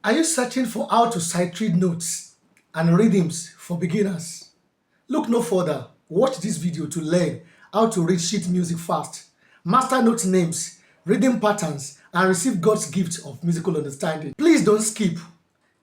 Are you searching for how to sight read notes and rhythms for beginners? Look no further. Watch this video to learn how to read sheet music fast, master note names, rhythm patterns, and receive God's gift of musical understanding. Please don't skip.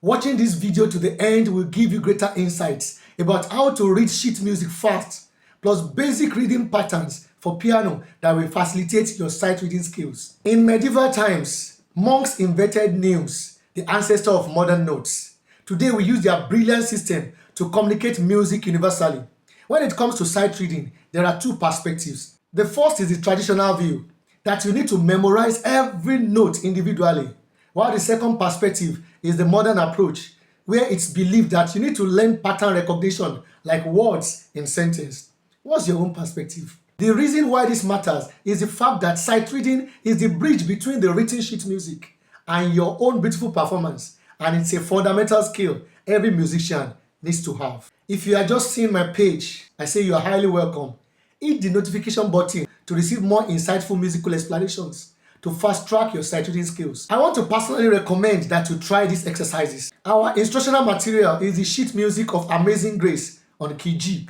Watching this video to the end will give you greater insights about how to read sheet music fast, plus basic reading patterns for piano that will facilitate your sight reading skills. In medieval times, monks invented neumes, the ancestor of modern notes. Today we use their brilliant system to communicate music universally. When it comes to sight reading, there are two perspectives. The first is the traditional view, that you need to memorize every note individually, while the second perspective is the modern approach, where it's believed that you need to learn pattern recognition like words in sentence. What's your own perspective? The reason why this matters is the fact that sight reading is the bridge between the written sheet music and your own beautiful performance, and it's a fundamental skill every musician needs to have. If you are just seeing my page, I say you are highly welcome. Hit the notification button to receive more insightful musical explanations to fast track your sight reading skills. I want to personally recommend that you try these exercises. Our instructional material is the sheet music of Amazing Grace on key G.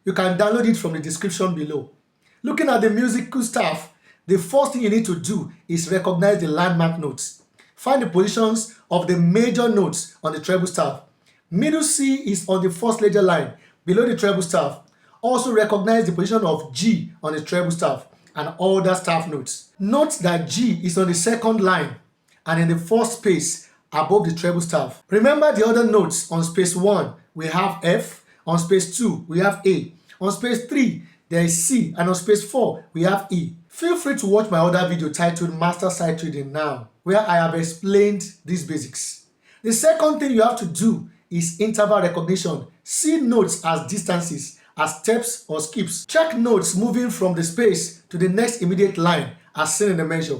You can download it from the description below. Looking at the musical stuff, the first thing you need to do is recognize the landmark notes. Find the positions of the major notes on the treble staff. Middle C is on the first ledger line below the treble staff. Also recognize the position of G on the treble staff and other staff notes. Note that G is on the second line and in the first space above the treble staff. Remember the other notes. On space 1 we have F, on space 2 we have A, on space 3 there is C, and on space 4 we have E. Feel free to watch my other video titled Master Sight Reading Now, where I have explained these basics. The second thing you have to do is interval recognition. See notes as distances, as steps or skips. Check notes moving from the space to the next immediate line as seen in the measure.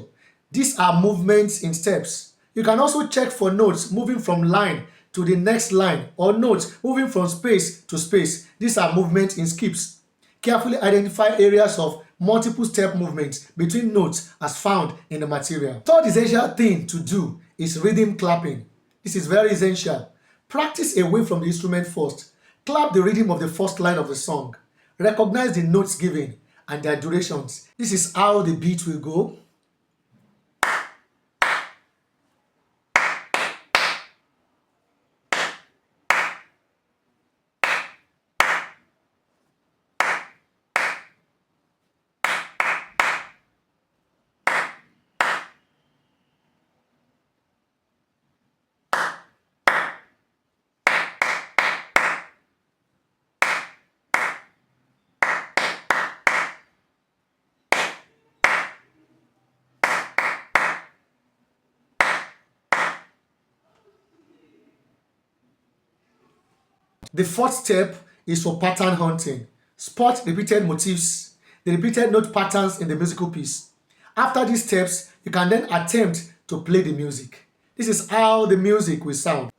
These are movements in steps. You can also check for notes moving from line to the next line or notes moving from space to space. These are movements in skips. Carefully identify areas of multiple step movements between notes as found in the material. Third essential thing to do is rhythm clapping. This is very essential. Practice away from the instrument first. Clap the rhythm of the first line of the song. Recognize the notes given and their durations. This is how the beat will go. The fourth step is for pattern hunting. Spot repeated motifs, the repeated note patterns in the musical piece. After these steps, you can then attempt to play the music. This is how the music will sound.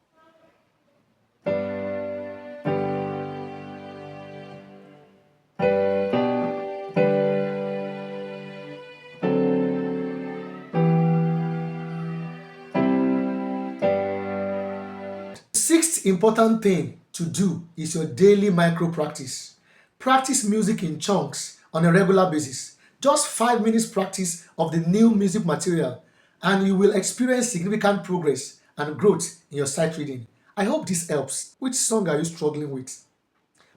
Sixth important thing to do is your daily micro practice. Practice music in chunks on a regular basis. Just 5 minutes practice of the new music material and you will experience significant progress and growth in your sight reading. I hope this helps. Which song are you struggling with?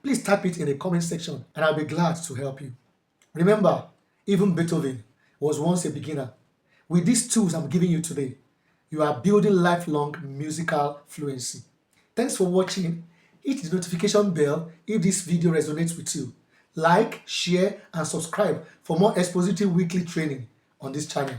Please type it in the comment section and I'll be glad to help you. Remember, even Beethoven was once a beginner. With these tools I'm giving you today, you are building lifelong musical fluency. Thanks for watching. Hit the notification bell if this video resonates with you. Like, share, and subscribe for more expository weekly training on this channel.